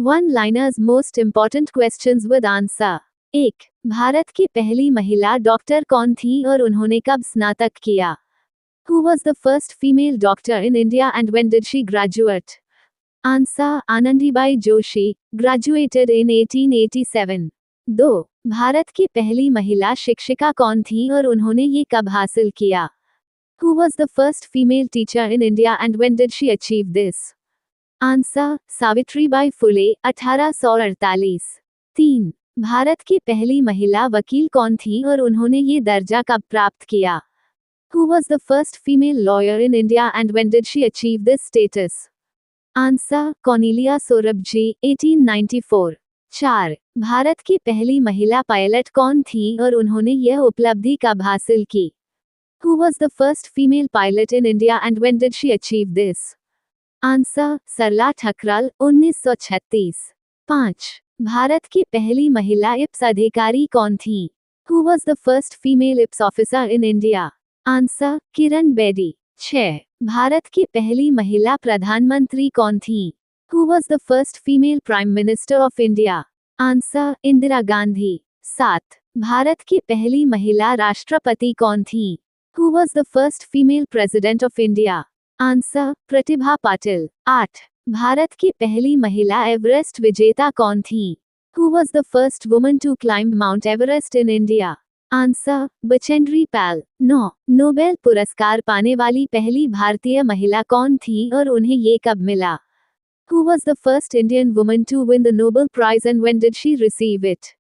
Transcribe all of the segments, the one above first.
One liners most important questions with answer. 1. Bharat की पहली महिला डॉक्टर कौन थी और उन्होंने कब स्नातक किया? Who was the first female doctor in India and when did she graduate? Answer: Anandibai Joshi, graduated in 1887. 2. Bharat की पहली महिला शिक्षिका कौन थी और उन्होंने ये कब हासिल किया? Who was the first female teacher in India and when did she achieve this? Answer: Savitribai Phule, 1848. 3. Bharat की पहली महिला वकील कौन थी और उन्होंने ये दर्जा कब प्राप्त किया? Who was the first female lawyer in India and when did she achieve this status? Answer: Cornelia Sorabji, 1894. 4. Bharat की पहली महिला पायलट कौन थी और उन्होंने यह उपलब्धि कब हासिल की? Who was the first female pilot in India and when did she achieve this? Answer: सरला ठकराल, 1936. 5. भारत की पहली महिला IPS अधिकारी कौन थी? Who was the first female IPS officer in India? Answer: Kiran Bedi. 6. भारत की पहली महिला प्रधानमंत्री कौन थी? Who was the first female prime minister of India? Answer: Indira Gandhi. 7. Bharat की पहली महिला राष्ट्रपति कौन थी? Who was the first female president of India? Answer: Pratibha Patil. 8. भारत की पहली महिला एवरेस्ट विजेता कौन थी? Who was the first woman to climb Mount Everest in India? Answer: Bachendri Pal. 9. Nobel पुरस्कार पाने वाली पहली भारतीय महिला कौन थी और उन्हें ये कब मिला? Who was the first Indian woman to win the Nobel Prize and when did she receive it?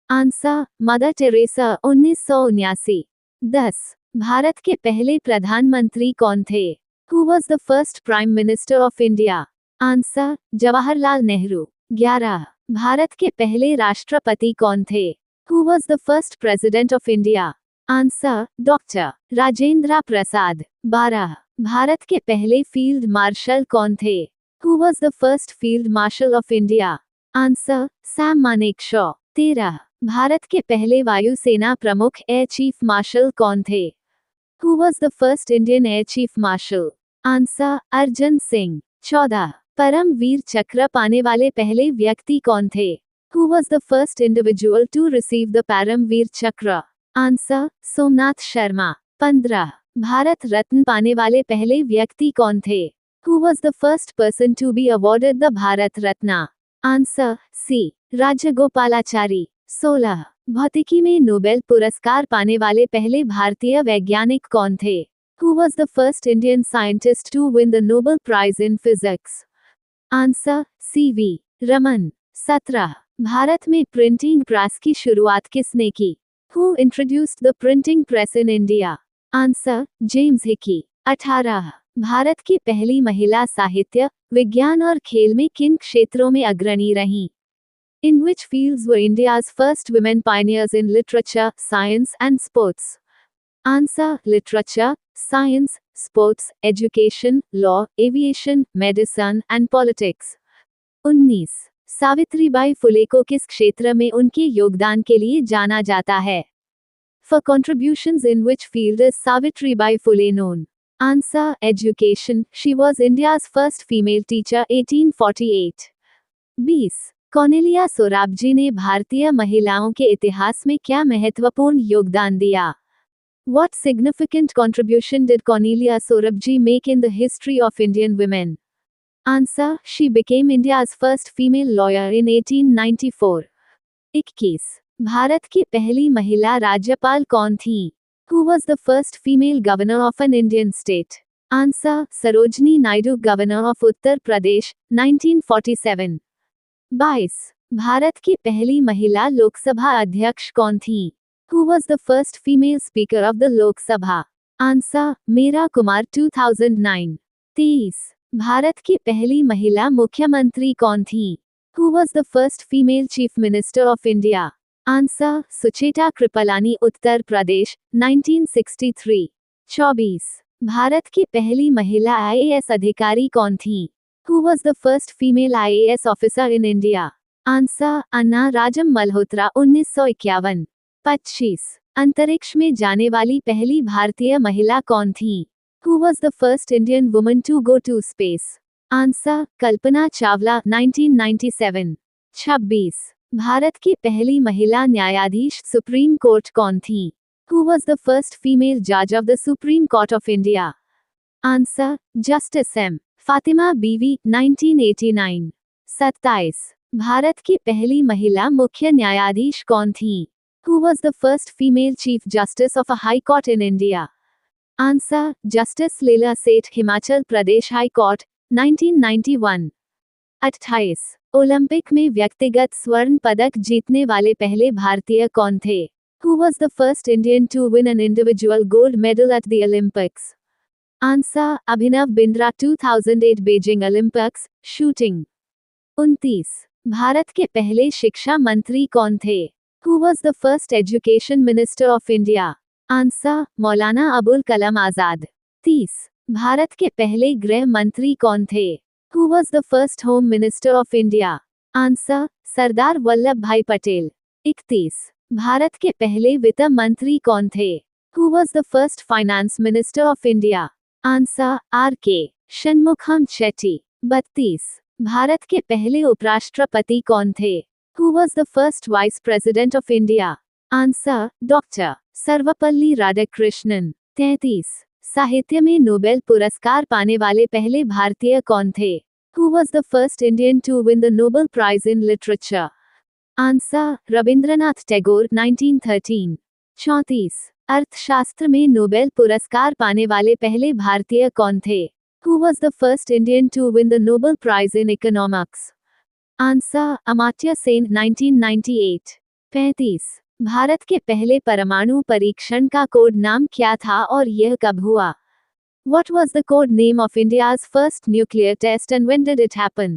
Answer: mother Teresa, 1979. 10. Bharat के पहले प्रधानमंत्री कौन थे? Who was the first Prime Minister of India? Answer: Jawaharlal Nehru. 11. Bharat के पहले राष्ट्रपति कौन थे? Who was the first President of India? Answer: doctor Rajendra Prasad. 12. भारत के पहले फील्ड मार्शल कौन थे? Who was the first Field Marshal of India? Answer: Sam Manekshaw. 13. Bharat के पहले वायुसेना प्रमुख एयर चीफ मार्शल कौन थे? Who was the first Indian Air Chief Marshal? Answer: Arjan Singh. 14. Paramveer Chakra पाने वाले पहले व्यक्ति कौन थे? Who was the first individual to receive the Paramveer Chakra? Answer: Somnath Sharma. 15. Bharat Ratna पाने वाले पहले व्यक्ति कौन थे? Who was the first person to be awarded the Bharat Ratna? Answer: C Rajagopalachari. 16. भौतिकी में नोबेल पुरस्कार पाने वाले पहले भारतीय वैज्ञानिक कौन थे? Who was the first Indian scientist to win the Nobel Prize in Physics? Answer: CV Raman. 17. Bharat में प्रिंटिंग प्रेस की शुरुआत किसने की? Who introduced the printing press in India? Answer: James Hicky. 18. भारत की पहली महिला साहित्य, विज्ञान और खेल में किन क्षेत्रों में अग्रणी रहीं? In which fields were India's first women pioneers in literature, science and sports? Answer: literature, science, sports, education, law, aviation, medicine and politics. 19. Savitribai Phule को किस क्षेत्र में उनके योगदान के लिए जाना जाता है? For contributions in which field is Savitribai Phule known? Answer: education. She was India's first female teacher, 1848. 20. Cornelia Sorabjee ने भारतीय महिलाओं के इतिहास में क्या महत्वपूर्ण योगदान दिया? What significant contribution did Cornelia Sorabji make in the history of Indian women? Answer: She became India's first female lawyer in 1894. 21. Bharat की पहली महिला राज्यपाल कौन थी? Who was the first female governor of an Indian state? Answer: Sarojini Naidu, governor of Uttar Pradesh, 1947. 22. Bharat की पहली महिला लोकसभा अध्यक्ष कौन थी? Who was the first female speaker of the Lok Sabha? Answer: Meera Kumar, 2009. 23. Bharat की पहली महिला मुख्यमंत्री कौन थी? Who was the first female chief minister of India? Answer: Sucheta Kripalani, Uttar Pradesh, 1963. 24. Bharat की पहली महिला IAS अधिकारी कौन थी? Who was the first female IAS officer in India? Answer: अन्ना राजम मल्होत्रा, 1951. 25. अंतरिक्ष में जाने वाली पहली भारतीय महिला कौन थी? Who was the first Indian woman to go to space? Answer Kalpana Chawla 1997। 26 भारत की पहली महिला न्यायाधीश सुप्रीम कोर्ट कौन थी? Who was the first female judge of the Supreme Court of India? Answer justice M Fathima Beevi 1989। 27 Bharat की पहली महिला मुख्य न्यायाधीश कौन थी? Who was the first female chief justice of a high court in India? Answer justice Leila Seth Himachal Pradesh high court 1991। 28 Olympic में व्यक्तिगत स्वर्ण पदक जीतने वाले पहले भारतीय कौन थे? Who was the first Indian to win an individual gold medal at the Olympics? Answer Abhinav Bindra 2008 Beijing Olympics shooting. 29 Bharat के पहले शिक्षा मंत्री कौन थे? Who was the first education minister of India? Answer Maulana Abul Kalam Azad. 30 Bharat के पहले गृह मंत्री कौन थे? Who was the first home minister of India? Answer Sardar Vallabh Bhai Patel. 31 Bharat के पहले वित्त मंत्री कौन थे? Who was the first finance minister of India? Answer R K. Shanmukham Chetty. 32 भारत के पहले उपराष्ट्रपति कौन थे? Who was the first vice president of India? Answer doctor Sarvepalli Radhakrishnan. 33 साहित्य में नोबेल पुरस्कार पाने वाले पहले भारतीय कौन थे? Who was the first Indian to win the Nobel Prize in Literature? Answer Rabindranath Tagore 1913। 34 अर्थशास्त्र में नोबेल पुरस्कार पाने वाले पहले भारतीय कौन थे? Who was the first Indian to win the Nobel Prize in Economics? Answer Amartya Sen 1998। 35 भारत के पहले परमाणु परीक्षण का कोड नाम क्या था और यह कब हुआ? What was the code name of India's first nuclear test and when did it happen?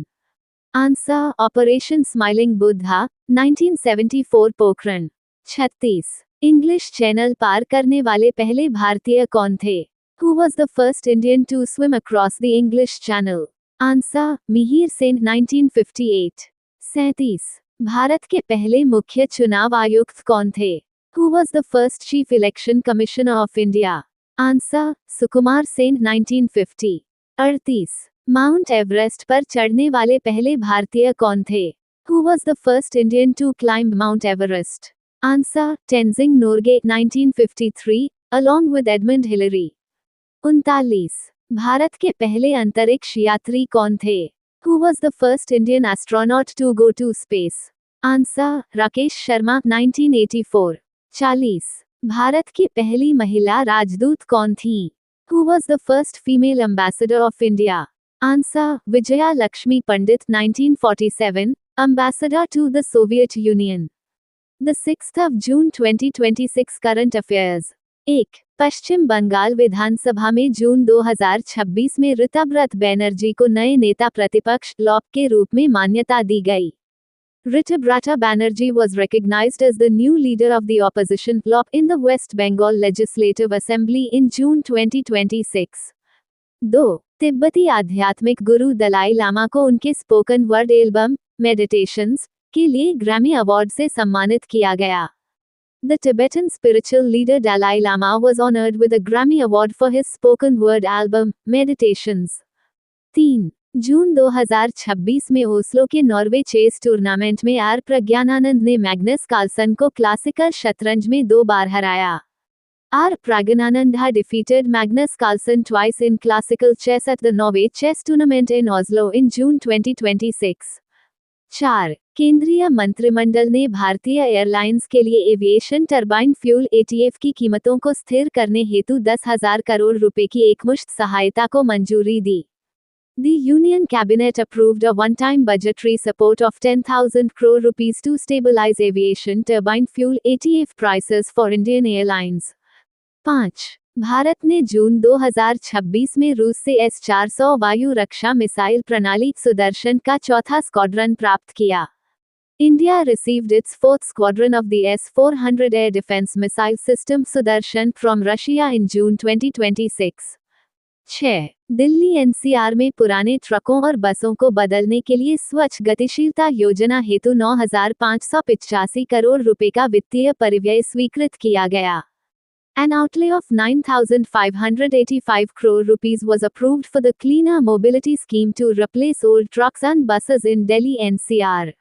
Answer operation smiling Buddha 1974 Pokhran. 36 English channel पार करने वाले पहले भारतीय कौन थे? Who was the first Indian to swim across the English Channel? Answer Mihir Sen 1958। 37 Bharat के पहले मुख्य चुनाव आयुक्त कौन थे? Who was the first chief election commissioner of India? Answer Sukumar Sen 1950। 38 mount Everest पर चढ़ने वाले पहले भारतीय कौन थे? Who was the first Indian to climb Mount Everest? Answer Tenzing Norgay 1953 along with Edmund Hillary। 39 Bharat के पहले अंतरिक्ष यात्री कौन थे? Who was the first Indian astronaut to go to space? Answer Rakesh Sharma 1984। 40 Bharat की पहली महिला राजदूत कौन थी? Who was the first female ambassador of India? Answer Vijaya Lakshmi Pandit 1947 ambassador to the Soviet Union। The 6th of June 2026 current affairs। 1 पश्चिम बंगाल विधानसभा में जून 2026 में ऋतव्रत बैनर्जी को नए नेता प्रतिपक्ष लॉप के रूप में मान्यता दी गई। Ritabrata Banerjee was recognized as the new leader of the opposition LOP in the West Bengal Legislative Assembly in June 2026। 2 तिब्बती आध्यात्मिक गुरु दलाई लामा को उनके स्पोकन वर्ड एल्बम मेडिटेशंस के लिए ग्रैमी अवार्ड से सम्मानित किया गया। The Tibetan spiritual leader Dalai Lama was honored with a Grammy Award for his spoken word album Meditations। 3 जून 2026 में ओस्लो के नॉर्वे चेस टूर्नामेंट में आर प्रज्ञानानंद ने मैग्नस कार्लसन को क्लासिकल शतरंज में 2 बार हराया। R Praggnanandhaa had defeated Magnus Carlsen twice in classical chess at the Norway Chess Tournament in Oslo in June 2026। 4 केंद्रीय मंत्रिमंडल ने भारतीय एयरलाइंस के लिए एविएशन टरबाइन फ्यूल एटीएफ की कीमतों को स्थिर करने हेतु 10,000 करोड़ रुपए की एकमुश्त सहायता को मंजूरी दी। The Union Cabinet approved a one-time budgetary support of 10,000 crore rupees to stabilize aviation turbine fuel ATF prices for Indian Airlines। 5 Bharat ने जून 2026 में रूस से S-400 वायु रक्षा मिसाइल प्रणाली सुदर्शन का चौथा स्क्वाड्रन प्राप्त किया। India received its 4th squadron of the S-400 air defense missile system Sudarshan from Russia in June 2026। 6 Delhi NCR में पुराने ट्रकों और बसों को बदलने के लिए स्वच्छ गतिशीलता योजना हेतु 9,585 करोड़ रुपए का वित्तीय परिव्यय स्वीकृत किया गया। An outlay of 9,585 crore rupees was approved for the Cleaner Mobility Scheme to replace old trucks and buses in Delhi NCR.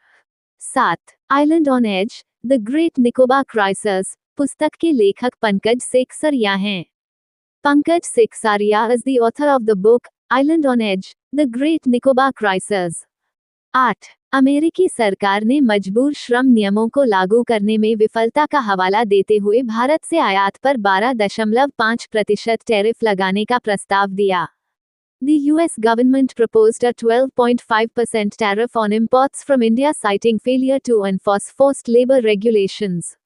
7. Island on Edge, The Great Nicobar Crisis, पुस्तक के लेखक पंकज सेक्सरिया हैं. Pankaj Seksaria is the author of the book, Island on Edge, The Great Nicobar Crisis. 8. अमेरिकी सरकार ने मजबूर श्रम नियमों को लागू करने में विफलता का हवाला देते हुए भारत से आयात पर 12.5% टैरिफ लगाने का प्रस्ताव दिया. The US government proposed a 12.5% tariff on imports from India, citing failure to enforce forced labor regulations.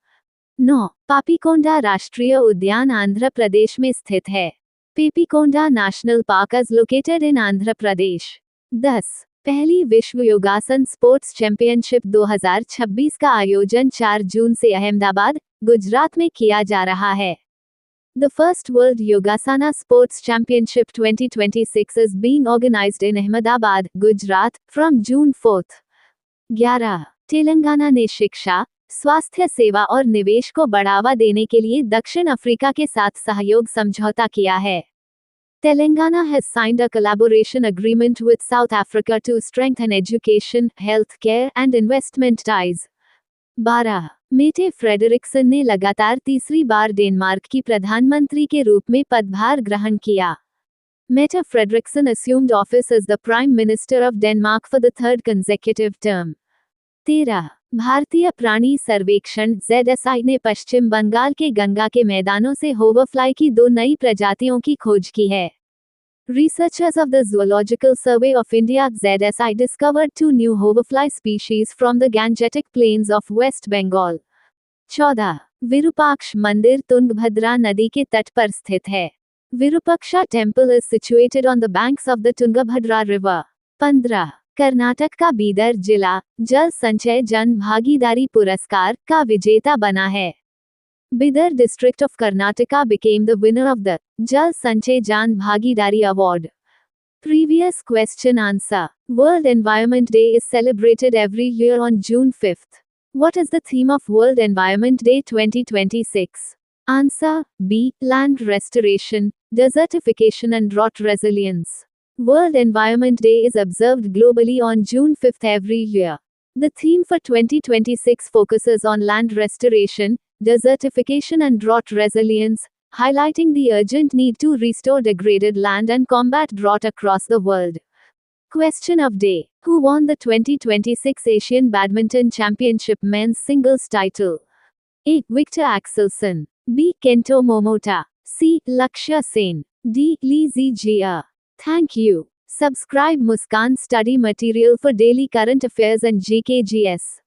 9. Papikonda राष्ट्रीय उद्यान आंध्र प्रदेश में स्थित है. Papikonda national park is located in Andhra Pradesh. 10. पहली विश्व योगासन स्पोर्ट्स चैंपियनशिप 2026 का आयोजन 4 जून से अहमदाबाद, गुजरात में किया जा रहा है. The first World Yogasana Sports Championship 2026 is being organized in Ahmedabad, Gujarat, from June 4. 11. Telangana ने शिक्षा, स्वास्थ्य सेवा और निवेश को बढ़ावा देने के लिए दक्षिण अफ्रीका के साथ सहयोग समझौता किया है. Telangana has signed a collaboration agreement with South Africa to strengthen education, healthcare and investment ties. 12. Mette Frederiksen ने लगातार तीसरी बार डेनमार्क की प्रधानमंत्री के रूप में पदभार ग्रहण किया. Mette Frederiksen assumed office as the Prime Minister of Denmark for the third consecutive term. 13. भारतीय प्राणी सर्वेक्षण ZSI ने पश्चिम बंगाल के गंगा के मैदानों से होवरफ्लाई की 2 नई प्रजातियों की खोज की है. Researchers of the Zoological Survey of India ZSI discovered 2 new hoverfly species from the Gangetic Plains of West Bengal. 14. Virupaksha मंदिर तुंगभद्रा नदी के तट पर स्थित है. Virupaksha temple is situated on the banks of the Tungabhadra river. 15. Karnataka का बीदर जिला जल संचय जन भागीदारी पुरस्कार का विजेता बना है. Bidar district of Karnataka became the winner of the Jal Sanchay Jan Bhagidari Award. Previous question answer. World Environment Day is celebrated every year on June 5th. What is the theme of World Environment Day 2026? Answer B. Land restoration, desertification and drought resilience. World Environment Day is observed globally on June 5th every year. The theme for 2026 focuses on land restoration, desertification and drought resilience, highlighting the urgent need to restore degraded land and combat drought across the world. Question of day. Who won the 2026 Asian Badminton Championship men's singles title? A. Victor Axelsen. B. Kento Momota. C. Lakshya Sen. D. Lee Zijia. Thank you. Subscribe Muskan Study Material for daily current affairs and GKGS.